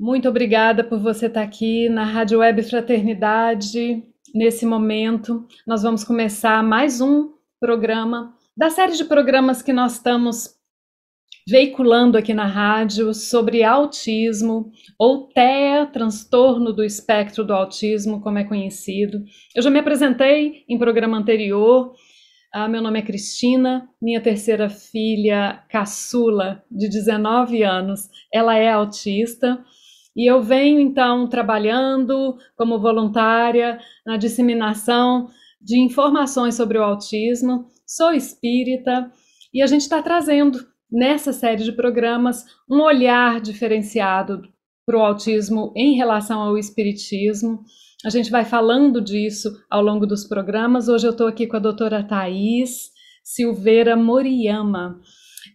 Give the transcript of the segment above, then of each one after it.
Muito obrigada por você estar aqui na Rádio Web Fraternidade. Nesse momento, nós vamos começar mais um programa da série de programas que nós estamos veiculando aqui na rádio sobre autismo, ou TEA, transtorno do espectro do autismo, como é conhecido. Eu já me apresentei em programa anterior. Meu nome é Cristina, minha terceira filha, caçula, de 19 anos, ela é autista. E eu venho, então, trabalhando como voluntária na disseminação de informações sobre o autismo. Sou espírita e a gente está trazendo, nessa série de programas, um olhar diferenciado para o autismo em relação ao espiritismo. A gente vai falando disso ao longo dos programas. Hoje eu estou aqui com a doutora Thaís Silveira Moriyama.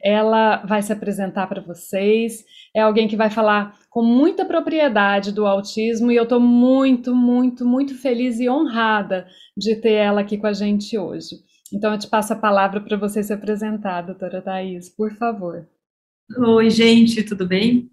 Ela vai se apresentar para vocês. É alguém que vai falar com muita propriedade do autismo e eu estou muito, muito, muito feliz e honrada de ter ela aqui com a gente hoje. Então eu te passo a palavra para você se apresentar, doutora Thaís, por favor. Oi, gente, tudo bem?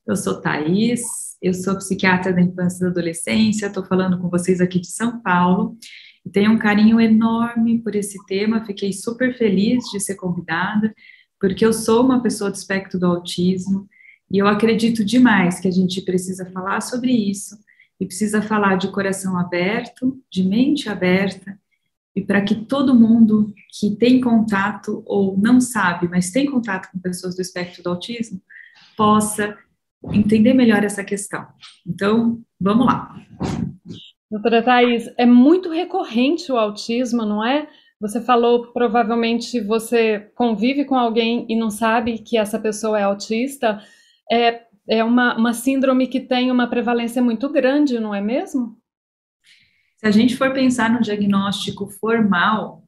Eu sou Thaís, eu sou psiquiatra da infância e da adolescência, estou falando com vocês aqui de São Paulo e tenho um carinho enorme por esse tema, fiquei super feliz de ser convidada, porque eu sou uma pessoa do espectro do autismo e eu acredito demais que a gente precisa falar sobre isso e precisa falar de coração aberto, de mente aberta, e para que todo mundo que tem contato ou não sabe, mas tem contato com pessoas do espectro do autismo, possa entender melhor essa questão. Então, vamos lá. Doutora Thaís, é muito recorrente o autismo, não é? Você falou, provavelmente você convive com alguém e não sabe que essa pessoa é autista. É uma síndrome que tem uma prevalência muito grande, não é mesmo? Se a gente for pensar no diagnóstico formal,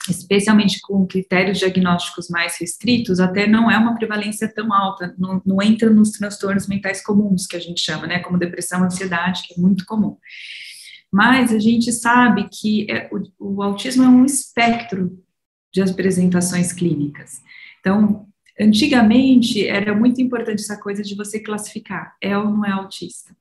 especialmente com critérios diagnósticos mais restritos, até não é uma prevalência tão alta, não entra nos transtornos mentais comuns, que a gente chama, né, como depressão, ansiedade, que é muito comum. Mas a gente sabe que o autismo é um espectro de apresentações clínicas. Então, antigamente, era muito importante essa coisa de você classificar, é ou não é autista.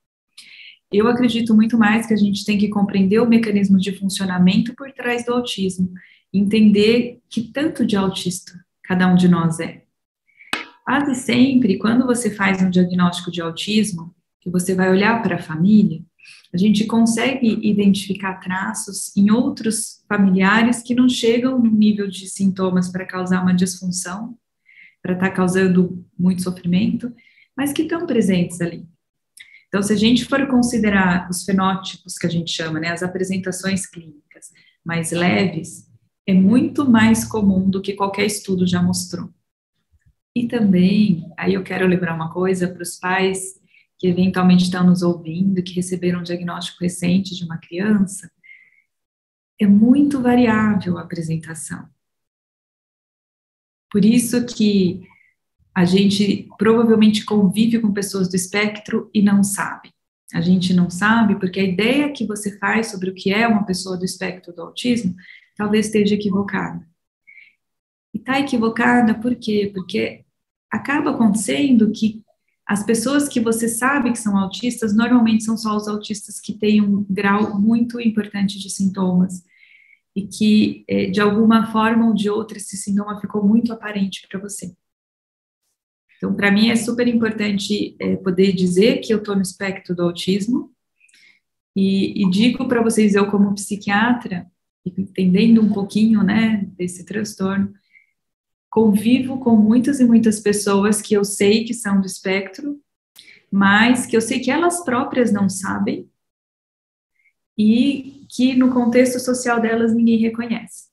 Eu acredito muito mais que a gente tem que compreender o mecanismo de funcionamento por trás do autismo, entender que tanto de autista cada um de nós é. Quase sempre, quando você faz um diagnóstico de autismo, que você vai olhar para a família, a gente consegue identificar traços em outros familiares que não chegam no nível de sintomas para causar uma disfunção, para estar causando muito sofrimento, mas que estão presentes ali. Então, se a gente for considerar os fenótipos que a gente chama, né, as apresentações clínicas mais leves, é muito mais comum do que qualquer estudo já mostrou. E também, aí eu quero lembrar uma coisa para os pais que eventualmente estão nos ouvindo, que receberam um diagnóstico recente de uma criança, é muito variável a apresentação. Por isso que a gente provavelmente convive com pessoas do espectro e não sabe. A gente não sabe porque a ideia que você faz sobre o que é uma pessoa do espectro do autismo talvez esteja equivocada. E está equivocada por quê? Porque acaba acontecendo que as pessoas que você sabe que são autistas, normalmente são só os autistas que têm um grau muito importante de sintomas e que, de alguma forma ou de outra, esse sintoma ficou muito aparente para você. Então, para mim é super importante poder dizer que eu estou no espectro do autismo e digo para vocês, eu como psiquiatra, entendendo um pouquinho, né, desse transtorno, convivo com muitas e muitas pessoas que eu sei que são do espectro, mas que eu sei que elas próprias não sabem e que no contexto social delas ninguém reconhece.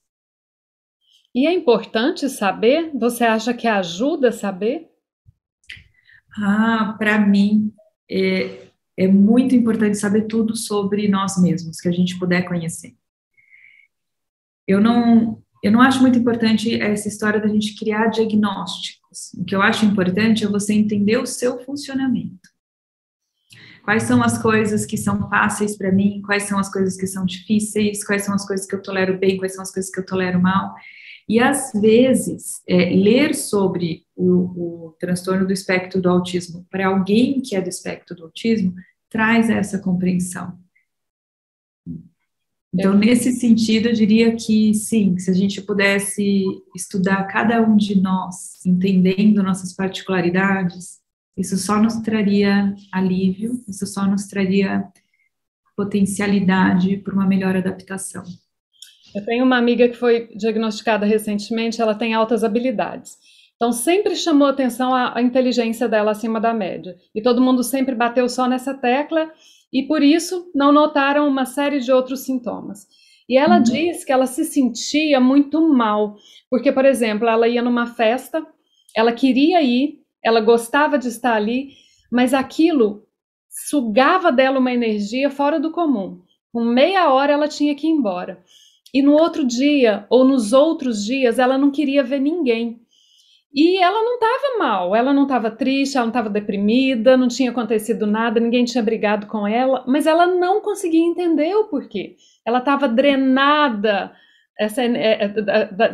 E é importante saber? Você acha que ajuda a saber? Para mim, é muito importante saber tudo sobre nós mesmos, que a gente puder conhecer. Eu não acho muito importante essa história da gente criar diagnósticos. O que eu acho importante é você entender o seu funcionamento. Quais são as coisas que são fáceis para mim, quais são as coisas que são difíceis, quais são as coisas que eu tolero bem, quais são as coisas que eu tolero mal. E, às vezes, ler sobre o transtorno do espectro do autismo para alguém que é do espectro do autismo traz essa compreensão. Então, nesse sentido, eu diria que sim, se a gente pudesse estudar cada um de nós, entendendo nossas particularidades, isso só nos traria alívio, isso só nos traria potencialidade para uma melhor adaptação. Eu tenho uma amiga que foi diagnosticada recentemente, ela tem altas habilidades. Então, sempre chamou atenção a inteligência dela acima da média. E todo mundo sempre bateu só nessa tecla, e por isso não notaram uma série de outros sintomas. E ela diz que ela se sentia muito mal, porque, por exemplo, ela ia numa festa, ela queria ir, ela gostava de estar ali, mas aquilo sugava dela uma energia fora do comum. Com meia hora ela tinha que ir embora. E no outro dia, ou nos outros dias, ela não queria ver ninguém. E ela não estava mal, ela não estava triste, ela não estava deprimida, não tinha acontecido nada, ninguém tinha brigado com ela, mas ela não conseguia entender o porquê. Ela estava drenada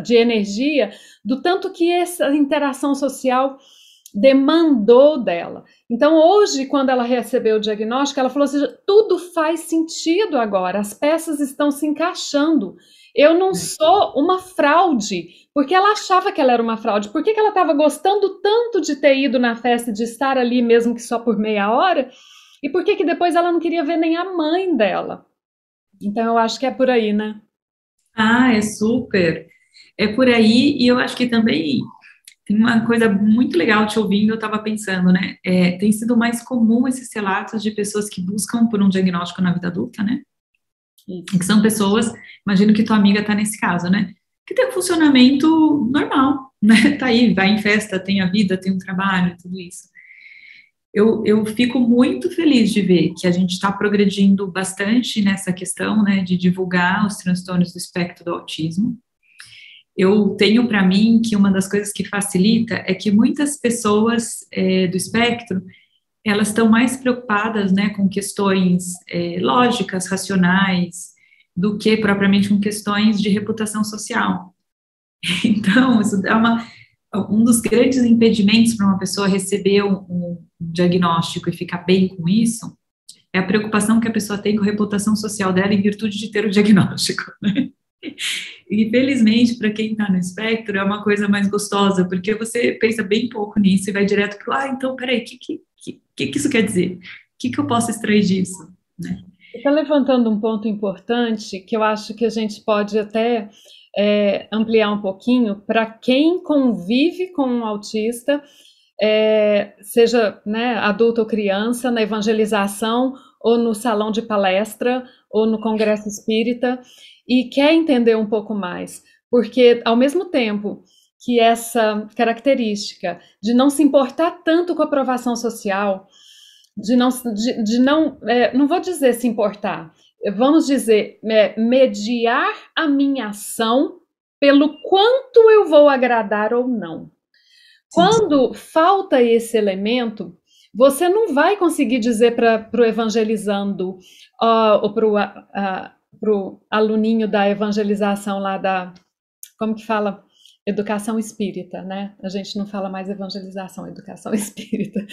de energia, do tanto que essa interação social demandou dela. Então, hoje, quando ela recebeu o diagnóstico, ela falou assim, tudo faz sentido agora, as peças estão se encaixando. Eu não sou uma fraude, porque ela achava que ela era uma fraude. Por que ela estava gostando tanto de ter ido na festa, de estar ali, mesmo que só por meia hora? E por que depois ela não queria ver nem a mãe dela? Então, eu acho que é por aí, né? Ah, é super. É por aí, e eu acho que também tem uma coisa muito legal te ouvindo, eu estava pensando, né? Tem sido mais comum esses relatos de pessoas que buscam por um diagnóstico na vida adulta, né? Isso. Que são pessoas, imagino que tua amiga está nesse caso, né? Que tem um funcionamento normal, né? Tá aí, vai em festa, tem a vida, tem um trabalho, tudo isso. Eu fico muito feliz de ver que a gente está progredindo bastante nessa questão, né, de divulgar os transtornos do espectro do autismo. Eu tenho para mim que uma das coisas que facilita é que muitas pessoas do espectro, elas estão mais preocupadas, né, com questões lógicas, racionais, do que propriamente com questões de reputação social. Então, isso é um dos grandes impedimentos para uma pessoa receber um diagnóstico e ficar bem com isso, é a preocupação que a pessoa tem com a reputação social dela em virtude de ter o diagnóstico, né? E, felizmente, para quem está no espectro, é uma coisa mais gostosa, porque você pensa bem pouco nisso e vai direto para, então, peraí, o que isso quer dizer? O que eu posso extrair disso, né? Você está levantando um ponto importante que eu acho que a gente pode até ampliar um pouquinho para quem convive com um autista, seja, né, adulto ou criança, na evangelização ou no salão de palestra ou no congresso espírita, e quer entender um pouco mais, porque ao mesmo tempo que essa característica de não se importar tanto com a aprovação social, não vou dizer se importar, vamos dizer, mediar a minha ação pelo quanto eu vou agradar ou não. Quando falta esse elemento, você não vai conseguir dizer para o evangelizando, ou para o aluninho da evangelização lá da, como que fala? Educação espírita, né? A gente não fala mais evangelização, educação espírita.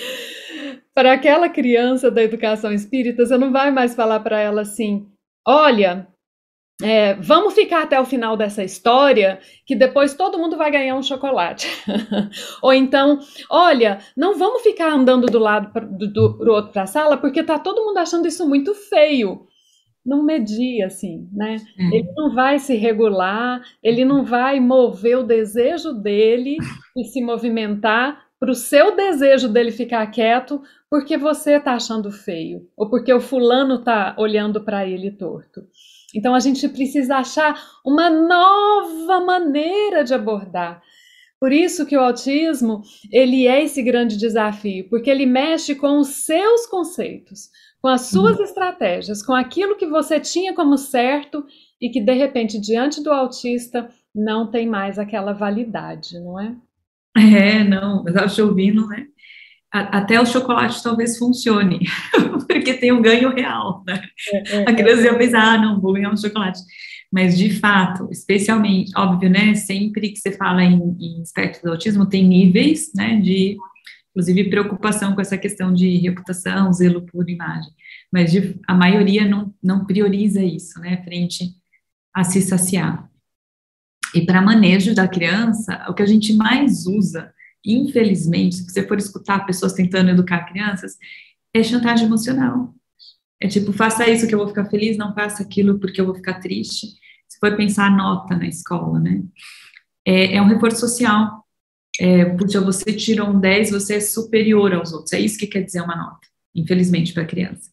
Para aquela criança da educação espírita, você não vai mais falar para ela assim, olha, vamos ficar até o final dessa história, que depois todo mundo vai ganhar um chocolate. Ou então, olha, não vamos ficar andando do lado do outro para a sala, porque tá todo mundo achando isso muito feio. Não medir, assim, né? Ele não vai se regular, ele não vai mover o desejo dele e se movimentar para o seu desejo dele ficar quieto porque você está achando feio, ou porque o fulano está olhando para ele torto. Então, a gente precisa achar uma nova maneira de abordar. Por isso que o autismo, ele é esse grande desafio, porque ele mexe com os seus conceitos, com as suas estratégias, com aquilo que você tinha como certo e que, de repente, diante do autista, não tem mais aquela validade, não é? Não, mas eu acho ouvindo, né? Até o chocolate talvez funcione, porque tem um ganho real, né? A criança ia pensar, não, vou ganhar um chocolate. Mas, de fato, especialmente, óbvio, né, sempre que você fala em espectro do autismo, tem níveis, né, de, inclusive, preocupação com essa questão de reputação, zelo por imagem, mas a maioria não prioriza isso, né, frente a se saciar. E para manejo da criança, o que a gente mais usa, infelizmente, se você for escutar pessoas tentando educar crianças, é chantagem emocional. É tipo, faça isso que eu vou ficar feliz, não faça aquilo porque eu vou ficar triste. Se for pensar a nota na escola, né? É um reforço social. Porque você tirou um 10, você é superior aos outros. É isso que quer dizer uma nota, infelizmente, para a criança.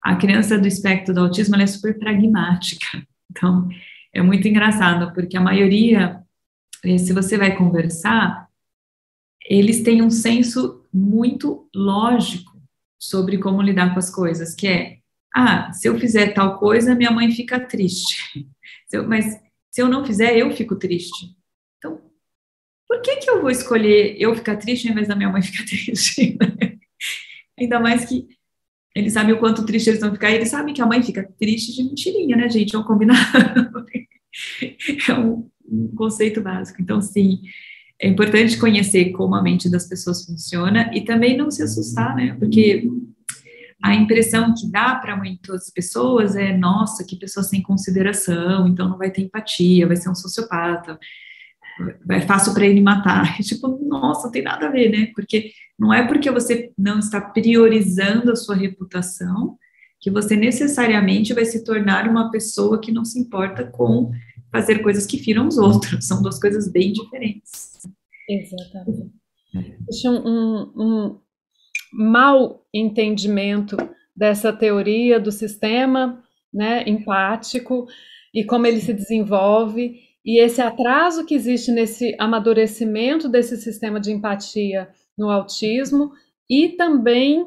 A criança do espectro do autismo, ela é super pragmática. Então, é muito engraçado, porque a maioria, se você vai conversar, eles têm um senso muito lógico sobre como lidar com as coisas, que é, se eu fizer tal coisa, minha mãe fica triste. Mas se eu não fizer, eu fico triste. Então, por que eu vou escolher eu ficar triste ao invés da minha mãe ficar triste? Ainda mais que ele sabe o quanto triste eles vão ficar, e ele sabe que a mãe fica triste de mentirinha, né, gente? Vamos combinar. É um conceito básico. Então, sim, é importante conhecer como a mente das pessoas funciona e também não se assustar, né? Porque a impressão que dá para muitas pessoas é, nossa, que pessoa sem consideração, então não vai ter empatia, vai ser um sociopata, é fácil para ele matar. Tipo, nossa, não tem nada a ver, né? Porque não é porque você não está priorizando a sua reputação que você necessariamente vai se tornar uma pessoa que não se importa com fazer coisas que firam os outros. São duas coisas bem diferentes. Exatamente. Existe um mau entendimento dessa teoria do sistema, né, empático e como ele se desenvolve, e esse atraso que existe nesse amadurecimento desse sistema de empatia no autismo, e também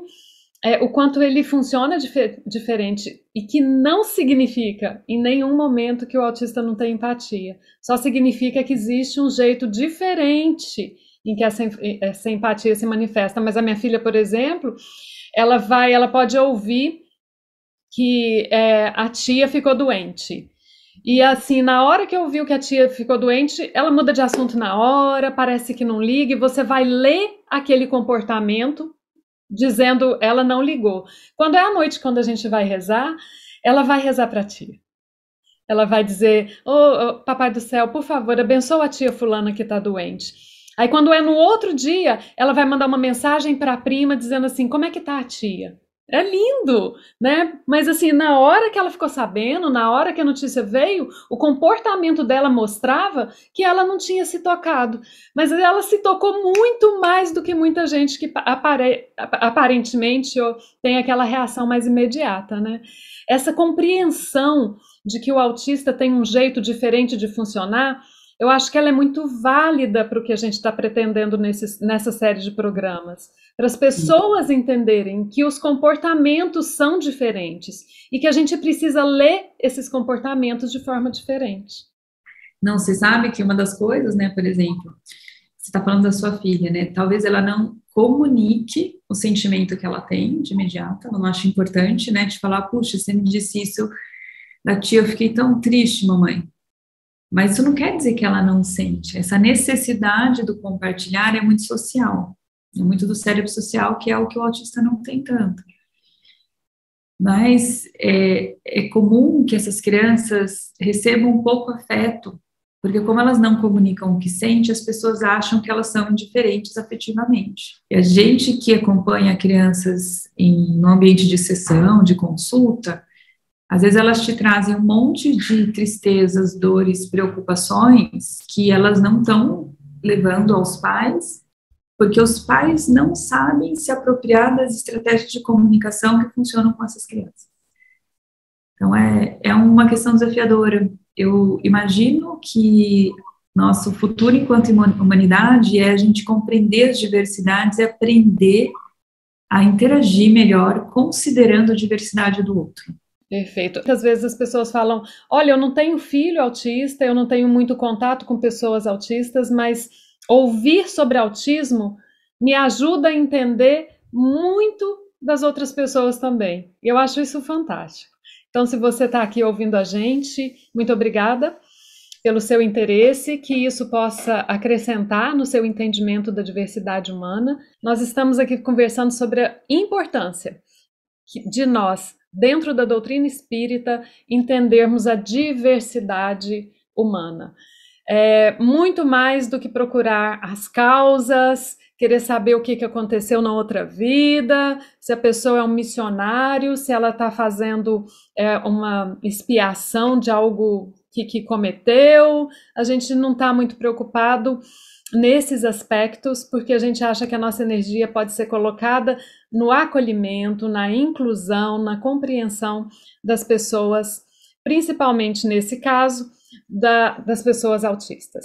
o quanto ele funciona diferente, e que não significa em nenhum momento que o autista não tem empatia, só significa que existe um jeito diferente em que essa empatia se manifesta. Mas a minha filha, por exemplo, ela pode ouvir que a tia ficou doente. E assim, na hora que ouviu que a tia ficou doente, ela muda de assunto na hora, parece que não liga, e você vai ler aquele comportamento dizendo ela não ligou. Quando é à noite, quando a gente vai rezar, ela vai rezar para a tia. Ela vai dizer, papai do céu, por favor, abençoa a tia fulana que está doente. Aí quando é no outro dia, ela vai mandar uma mensagem para a prima dizendo assim, como é que tá a tia? É lindo, né? Mas assim, na hora que ela ficou sabendo, na hora que a notícia veio, o comportamento dela mostrava que ela não tinha se tocado. Mas ela se tocou muito mais do que muita gente que aparentemente tem aquela reação mais imediata, né? Essa compreensão de que o autista tem um jeito diferente de funcionar, eu acho que ela é muito válida para o que a gente está pretendendo nessa série de programas. Para as pessoas entenderem que os comportamentos são diferentes e que a gente precisa ler esses comportamentos de forma diferente. Não, você sabe que uma das coisas, né, por exemplo, você está falando da sua filha, né, talvez ela não comunique o sentimento que ela tem de imediato, ela não acha importante, né, de falar, puxa, você me disse isso da tia, eu fiquei tão triste, mamãe. Mas isso não quer dizer que ela não sente. Essa necessidade do compartilhar é muito social. É muito do cérebro social, que é o que o autista não tem tanto. Mas é comum que essas crianças recebam um pouco afeto, porque como elas não comunicam o que sente, as pessoas acham que elas são indiferentes afetivamente. E a gente que acompanha crianças no ambiente de sessão, de consulta, às vezes elas te trazem um monte de tristezas, dores, preocupações que elas não estão levando aos pais, porque os pais não sabem se apropriar das estratégias de comunicação que funcionam com essas crianças. Então, é uma questão desafiadora. Eu imagino que nosso futuro enquanto humanidade é a gente compreender as diversidades e aprender a interagir melhor, considerando a diversidade do outro. Perfeito. Muitas vezes as pessoas falam, olha, eu não tenho filho autista, eu não tenho muito contato com pessoas autistas, mas ouvir sobre autismo me ajuda a entender muito das outras pessoas também. E eu acho isso fantástico. Então, se você está aqui ouvindo a gente, muito obrigada pelo seu interesse, que isso possa acrescentar no seu entendimento da diversidade humana. Nós estamos aqui conversando sobre a importância de nós, dentro da doutrina espírita, entendermos a diversidade humana. Muito mais do que procurar as causas, querer saber o que aconteceu na outra vida, se a pessoa é um missionário, se ela está fazendo uma expiação de algo que cometeu. A gente não está muito preocupado nesses aspectos, porque a gente acha que a nossa energia pode ser colocada no acolhimento, na inclusão, na compreensão das pessoas, principalmente nesse caso, das pessoas autistas.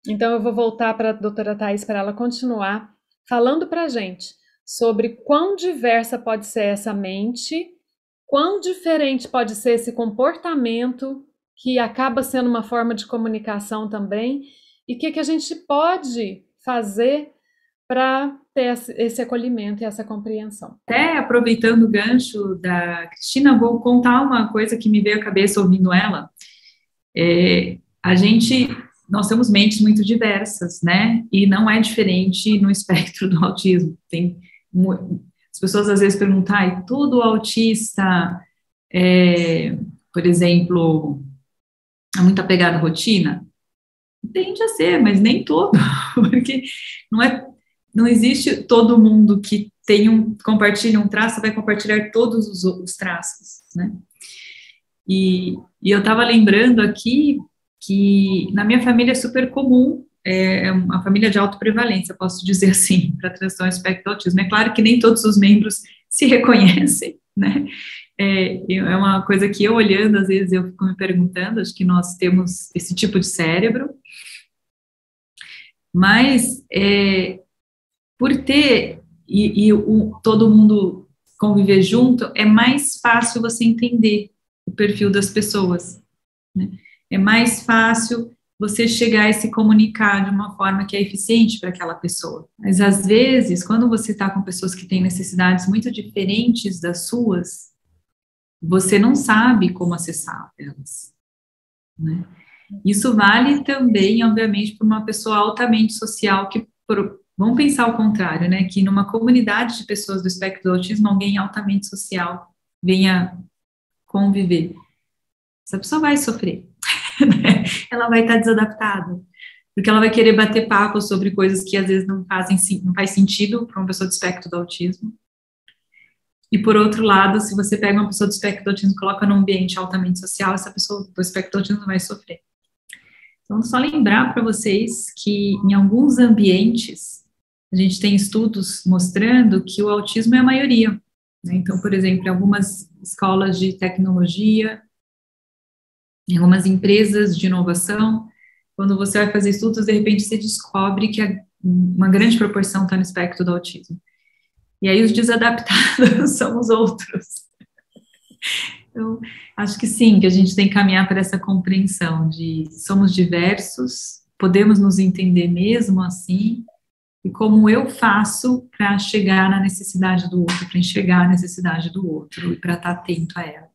Então eu vou voltar para a doutora Thais para ela continuar falando para a gente sobre quão diversa pode ser essa mente, quão diferente pode ser esse comportamento, que acaba sendo uma forma de comunicação também, e o que a gente pode fazer para ter esse acolhimento e essa compreensão. Até aproveitando o gancho da Cristina, vou contar uma coisa que me veio à cabeça ouvindo ela. Nós temos mentes muito diversas, né? E não é diferente no espectro do autismo. As pessoas às vezes perguntam, todo autista, por exemplo, é muito apegado à rotina? Tende a ser, mas nem todo, porque não existe todo mundo que compartilha um traço, vai compartilhar todos os traços, né? E eu estava lembrando aqui que na minha família é super comum, é uma família de autoprevalência, posso dizer assim, para transtorno espectro do autismo. É claro que nem todos os membros se reconhecem, né? É uma coisa que eu olhando, às vezes eu fico me perguntando, acho que nós temos esse tipo de cérebro, mas por ter todo mundo conviver junto, é mais fácil você entender o perfil das pessoas, né? É mais fácil você chegar e se comunicar de uma forma que é eficiente para aquela pessoa. Mas, às vezes, quando você está com pessoas que têm necessidades muito diferentes das suas, você não sabe como acessar elas, né? Isso vale também, obviamente, para uma pessoa altamente social vamos pensar ao contrário, né? Que numa comunidade de pessoas do espectro do autismo, alguém altamente social venha conviver. Essa pessoa vai sofrer, né? Ela vai estar desadaptada, porque ela vai querer bater papo sobre coisas que às vezes não faz sentido para uma pessoa do espectro do autismo. E por outro lado, se você pega uma pessoa do espectro do autismo e coloca num ambiente altamente social, essa pessoa do espectro do autismo vai sofrer. Então, só lembrar para vocês que em alguns ambientes, a gente tem estudos mostrando que o autismo é a maioria, né? Então, por exemplo, em algumas escolas de tecnologia, em algumas empresas de inovação, quando você vai fazer estudos, de repente você descobre que uma grande proporção está no espectro do autismo. E aí os desadaptados são os outros. Então, acho que sim, que a gente tem que caminhar para essa compreensão de somos diversos, podemos nos entender mesmo assim, e como eu faço para chegar na necessidade do outro, para enxergar a necessidade do outro e para estar atento a ela.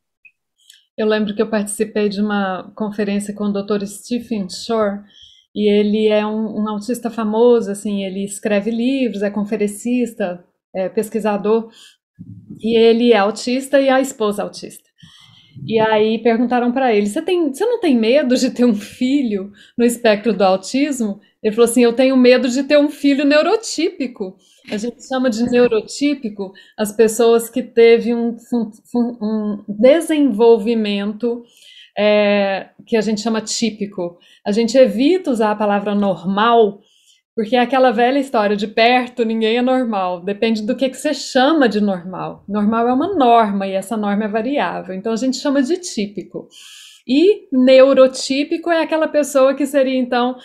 Eu lembro que eu participei de uma conferência com o Dr. Stephen Shore, e ele é um autista famoso, assim, ele escreve livros, é conferencista, é pesquisador, e ele é autista e a esposa é autista. E aí perguntaram para ele, você não tem medo de ter um filho no espectro do autismo? Ele falou assim, eu tenho medo de ter um filho neurotípico. A gente chama de neurotípico as pessoas que teve um desenvolvimento que a gente chama típico. A gente evita usar a palavra normal, porque é aquela velha história de perto ninguém é normal, depende do que você chama de normal. Normal é uma norma e essa norma é variável, então a gente chama de típico. E neurotípico é aquela pessoa que seria, então,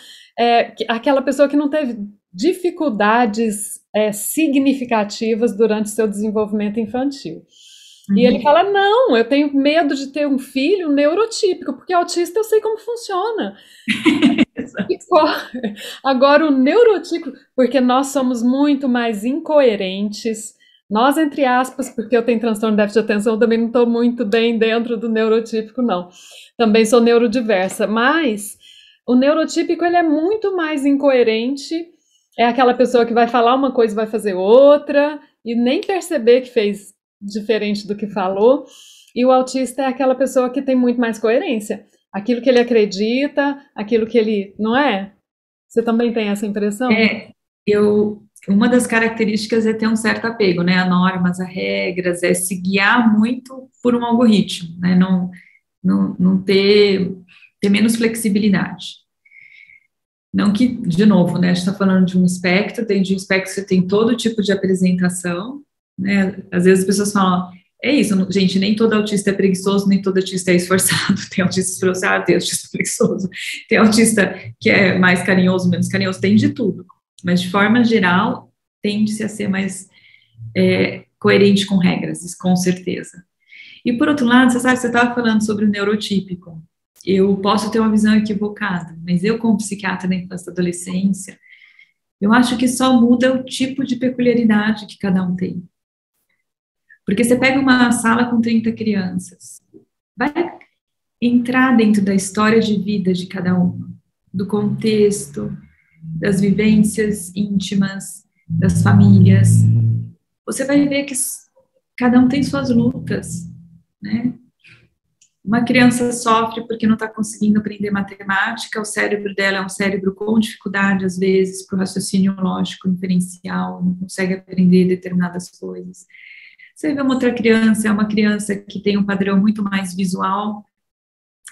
aquela pessoa que não teve dificuldades significativas durante seu desenvolvimento infantil. Uhum. E ele fala, não, eu tenho medo de ter um filho neurotípico, porque autista eu sei como funciona. Agora o neurotípico, porque nós somos muito mais incoerentes, Nós, entre aspas, porque eu tenho transtorno de déficit de atenção, eu também não estou muito bem dentro do neurotípico, não. Também sou neurodiversa, mas o neurotípico ele é muito mais incoerente. É aquela pessoa que vai falar uma coisa e vai fazer outra, e nem perceber que fez diferente do que falou. E o autista é aquela pessoa que tem muito mais coerência. Aquilo que ele acredita, aquilo que ele. Não é? Você também tem essa impressão? É, uma das características é ter um certo apego, né, a normas, a regras, é se guiar muito por um algoritmo, né, não ter menos flexibilidade. Não que, de novo, né, a gente está falando de um espectro, tem de um espectro que você tem todo tipo de apresentação, né, às vezes as pessoas falam, é isso, gente, nem todo autista é preguiçoso, nem todo autista é esforçado, tem autista esforçado, tem autista preguiçoso, tem autista que é mais carinhoso, menos carinhoso, tem de tudo, mas de forma geral, tende-se a ser mais coerente com regras, isso com certeza. E por outro lado, você sabe, você estava falando sobre o neurotípico, eu posso ter uma visão equivocada, mas eu, como psiquiatra da infância e adolescência, eu acho que só muda o tipo de peculiaridade que cada um tem. Porque você pega uma sala com 30 crianças, vai entrar dentro da história de vida de cada uma, do contexto, das vivências íntimas, das famílias. Você vai ver que cada um tem suas lutas, né? Uma criança sofre porque não está conseguindo aprender matemática, o cérebro dela é um cérebro com dificuldade, às vezes, para o raciocínio lógico, inferencial, não consegue aprender determinadas coisas. Você vê uma outra criança, é uma criança que tem um padrão muito mais visual,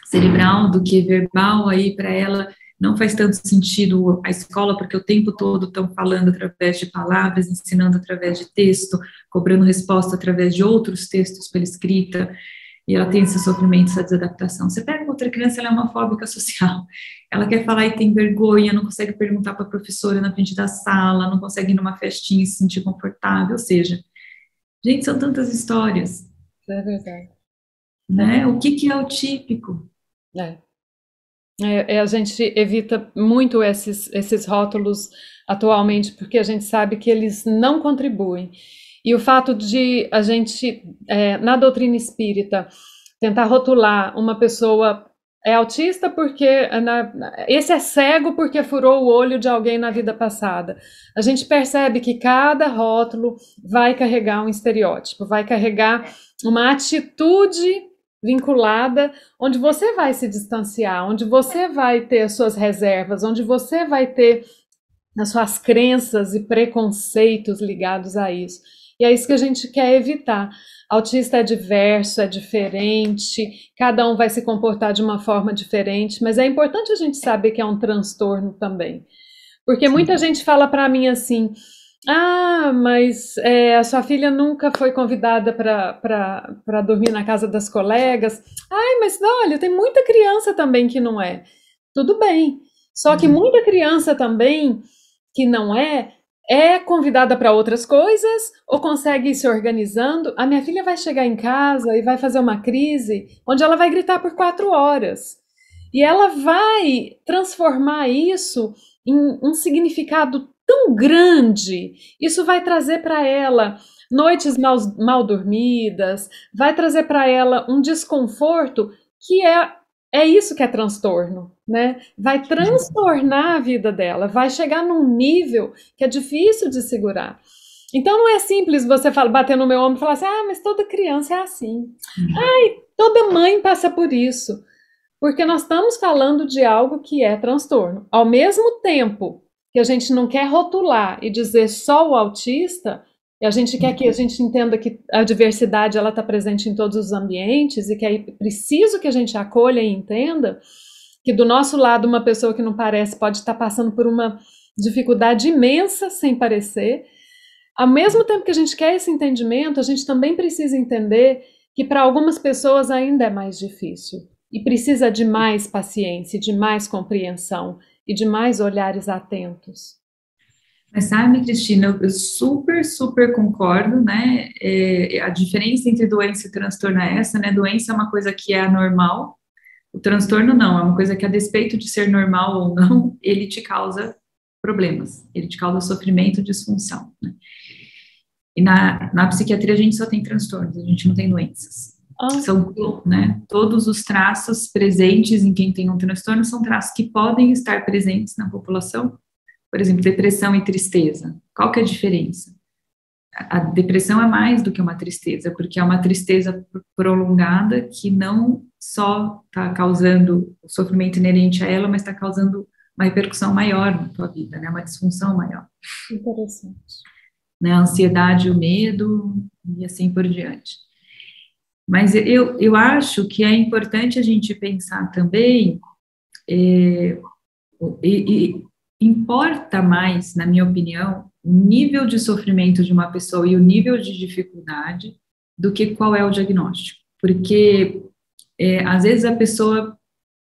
cerebral, do que verbal, aí para ela não faz tanto sentido a escola, porque o tempo todo estão falando através de palavras, ensinando através de texto, cobrando resposta através de outros textos pela escrita, e ela tem esse sofrimento, essa desadaptação. Você pega outra criança, ela é uma fóbica social, ela quer falar e tem vergonha, não consegue perguntar para a professora na frente da sala, não consegue ir numa festinha e se sentir confortável, ou seja, gente, são tantas histórias. É verdade. Né? O que é o típico? É. A gente evita muito esses rótulos atualmente, porque a gente sabe que eles não contribuem. E o fato de a gente, na doutrina espírita, tentar rotular uma pessoa é autista porque esse é cego porque furou o olho de alguém na vida passada. A gente percebe que cada rótulo vai carregar um estereótipo, vai carregar uma atitude vinculada, onde você vai se distanciar, onde você vai ter as suas reservas, onde você vai ter as suas crenças e preconceitos ligados a isso. E é isso que a gente quer evitar. Autista é diverso, é diferente, cada um vai se comportar de uma forma diferente, mas é importante a gente saber que é um transtorno também. Porque muita gente fala para mim assim, mas a sua filha nunca foi convidada para dormir na casa das colegas. Ai, mas olha, tem muita criança também que não é. Tudo bem. Só que muita criança também que não é convidada para outras coisas ou consegue ir se organizando. A minha filha vai chegar em casa e vai fazer uma crise onde ela vai gritar por 4 horas. E ela vai transformar isso em um significado tão grande. Isso vai trazer para ela noites mal dormidas, vai trazer para ela um desconforto que é isso que é transtorno, né? Vai transtornar a vida dela, vai chegar num nível que é difícil de segurar. Então não é simples você bater no meu ombro e falar assim, mas toda criança é assim. Toda mãe passa por isso. Porque nós estamos falando de algo que é transtorno. Ao mesmo tempo que a gente não quer rotular e dizer só o autista, e a gente quer que a gente entenda que a diversidade ela está presente em todos os ambientes e que é preciso que a gente acolha e entenda que do nosso lado uma pessoa que não parece pode estar passando por uma dificuldade imensa sem parecer. Ao mesmo tempo que a gente quer esse entendimento, a gente também precisa entender que para algumas pessoas ainda é mais difícil e precisa de mais paciência, de mais compreensão e de mais olhares atentos. Mas sabe, Cristina, eu super, super concordo, né? A diferença entre doença e transtorno é essa, né? Doença é uma coisa que é anormal, o transtorno não, é uma coisa que, a despeito de ser normal ou não, ele te causa problemas, ele te causa sofrimento e disfunção, né? E na psiquiatria a gente só tem transtornos, a gente não tem doenças. São, né, todos os traços presentes em quem tem um transtorno são traços que podem estar presentes na população. Por exemplo, depressão e tristeza. Qual que é a diferença? A depressão é mais do que uma tristeza, porque é uma tristeza prolongada que não só está causando o sofrimento inerente a ela, mas está causando uma repercussão maior na tua vida, né? Uma disfunção maior. Interessante. Né? A ansiedade, o medo e assim por diante. Mas eu acho que é importante a gente pensar também, importa mais, na minha opinião, o nível de sofrimento de uma pessoa e o nível de dificuldade do que qual é o diagnóstico. Porque, às vezes, a pessoa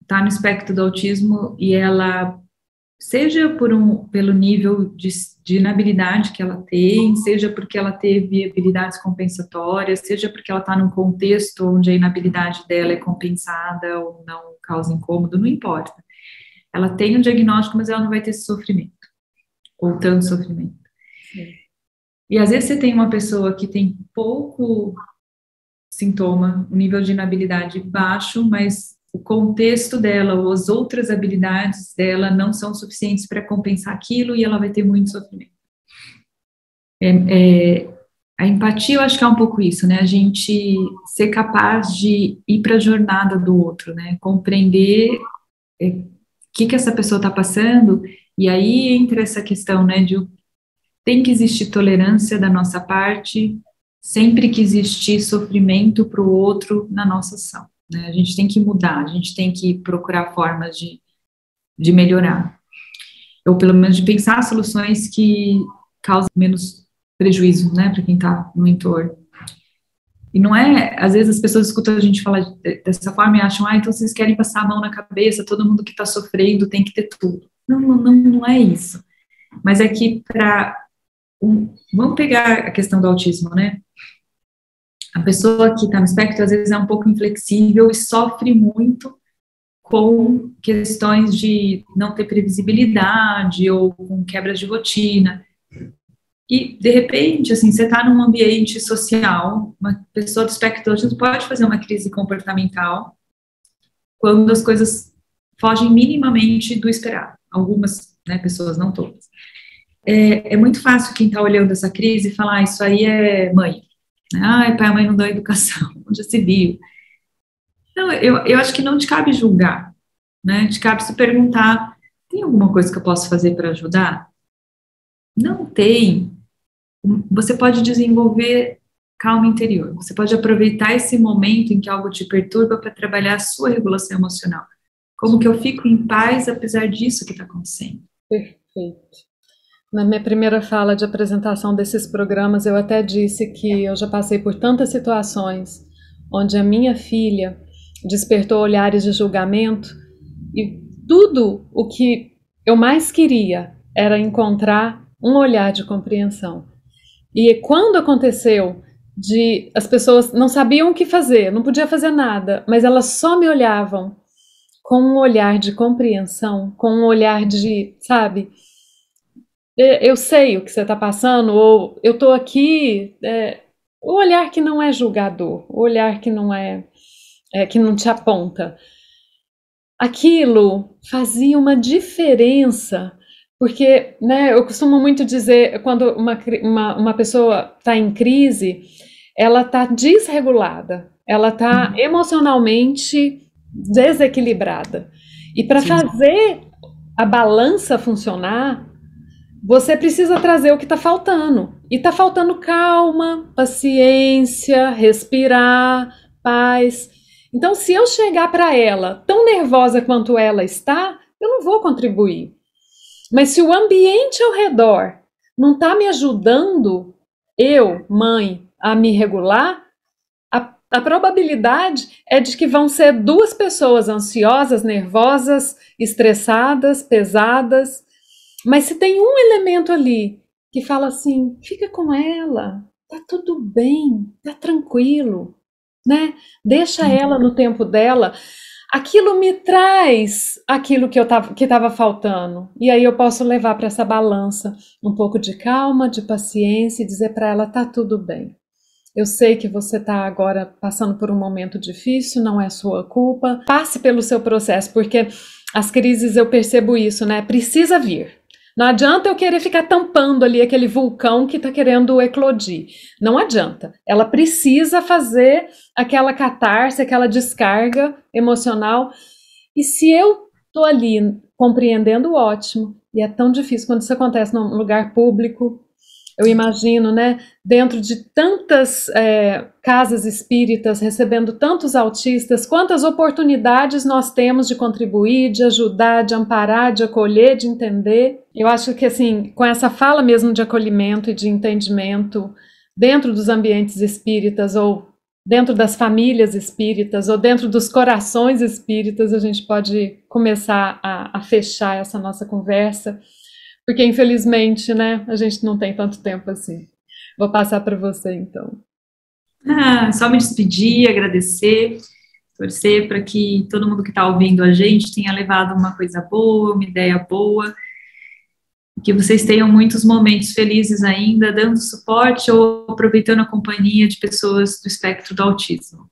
está no espectro do autismo e ela, seja pelo nível de inabilidade que ela tem, seja porque ela teve habilidades compensatórias, seja porque ela está num contexto onde a inabilidade dela é compensada ou não causa incômodo, não importa. Ela tem um diagnóstico, mas ela não vai ter esse sofrimento, ou tanto sofrimento. Sim. E às vezes você tem uma pessoa que tem pouco sintoma, um nível de inabilidade baixo, mas o contexto dela ou as outras habilidades dela não são suficientes para compensar aquilo e ela vai ter muito sofrimento. A empatia, eu acho que é um pouco isso, né? A gente ser capaz de ir para a jornada do outro, né? Compreender o que essa pessoa está passando, e aí entra essa questão, né, de tem que existir tolerância da nossa parte, sempre que existir sofrimento para o outro na nossa ação, né? A gente tem que mudar, a gente tem que procurar formas de melhorar, ou pelo menos de pensar soluções que causem menos prejuízo, né, para quem está no entorno. E não é, às vezes as pessoas escutam a gente falar dessa forma e acham, então vocês querem passar a mão na cabeça, todo mundo que está sofrendo tem que ter tudo. Não é isso. Mas é que vamos pegar a questão do autismo, né? A pessoa que está no espectro, às vezes é um pouco inflexível e sofre muito com questões de não ter previsibilidade ou com quebras de rotina. E, de repente, assim, você está num ambiente social, uma pessoa do espectro autista pode fazer uma crise comportamental quando as coisas fogem minimamente do esperado. Algumas, né, pessoas, não todas. É muito fácil quem está olhando essa crise falar, isso aí é mãe. Pai e mãe não dão educação, onde já se viu. Não, eu acho que não te cabe julgar, né? Te cabe se perguntar, tem alguma coisa que eu posso fazer para ajudar? Não tem. Você pode desenvolver calma interior. Você pode aproveitar esse momento em que algo te perturba para trabalhar a sua regulação emocional. Como que eu fico em paz apesar disso que está acontecendo? Perfeito. Na minha primeira fala de apresentação desses programas, eu até disse que eu já passei por tantas situações onde a minha filha despertou olhares de julgamento e tudo o que eu mais queria era encontrar um olhar de compreensão. E quando aconteceu de as pessoas não sabiam o que fazer, não podia fazer nada, mas elas só me olhavam com um olhar de compreensão, com um olhar de, sabe, eu sei o que você está passando, ou eu estou aqui, o olhar que não é julgador, o olhar que não que não te aponta. Aquilo fazia uma diferença. Porque, né, eu costumo muito dizer, quando uma pessoa está em crise, ela está desregulada, ela está emocionalmente desequilibrada. E para fazer a balança funcionar, você precisa trazer o que está faltando. E está faltando calma, paciência, respirar, paz. Então, se eu chegar para ela tão nervosa quanto ela está, eu não vou contribuir. Mas se o ambiente ao redor não está me ajudando, eu, mãe, a me regular, a probabilidade é de que vão ser duas pessoas ansiosas, nervosas, estressadas, pesadas. Mas se tem um elemento ali que fala assim, fica com ela, tá tudo bem, tá tranquilo, né? Deixa ela no tempo dela. aquilo me traz aquilo que estava faltando. E aí eu posso levar para essa balança um pouco de calma, de paciência e dizer para ela, tá tudo bem. Eu sei que você está agora passando por um momento difícil, não é sua culpa. Passe pelo seu processo, porque as crises eu percebo isso, né? Precisa vir. Não adianta eu querer ficar tampando ali aquele vulcão que está querendo eclodir. Não adianta. Ela precisa fazer aquela catarse, aquela descarga emocional. E se eu estou ali compreendendo, ótimo. E é tão difícil quando isso acontece num lugar público. Eu imagino, né, dentro de tantas casas espíritas, recebendo tantos autistas, quantas oportunidades nós temos de contribuir, de ajudar, de amparar, de acolher, de entender. Eu acho que, assim, com essa fala mesmo de acolhimento e de entendimento dentro dos ambientes espíritas, ou dentro das famílias espíritas, ou dentro dos corações espíritas, a gente pode começar a fechar essa nossa conversa. Porque, infelizmente, né, a gente não tem tanto tempo assim. Vou passar para você, então. Só me despedir, agradecer, torcer para que todo mundo que está ouvindo a gente tenha levado uma coisa boa, uma ideia boa, que vocês tenham muitos momentos felizes ainda, dando suporte ou aproveitando a companhia de pessoas do espectro do autismo.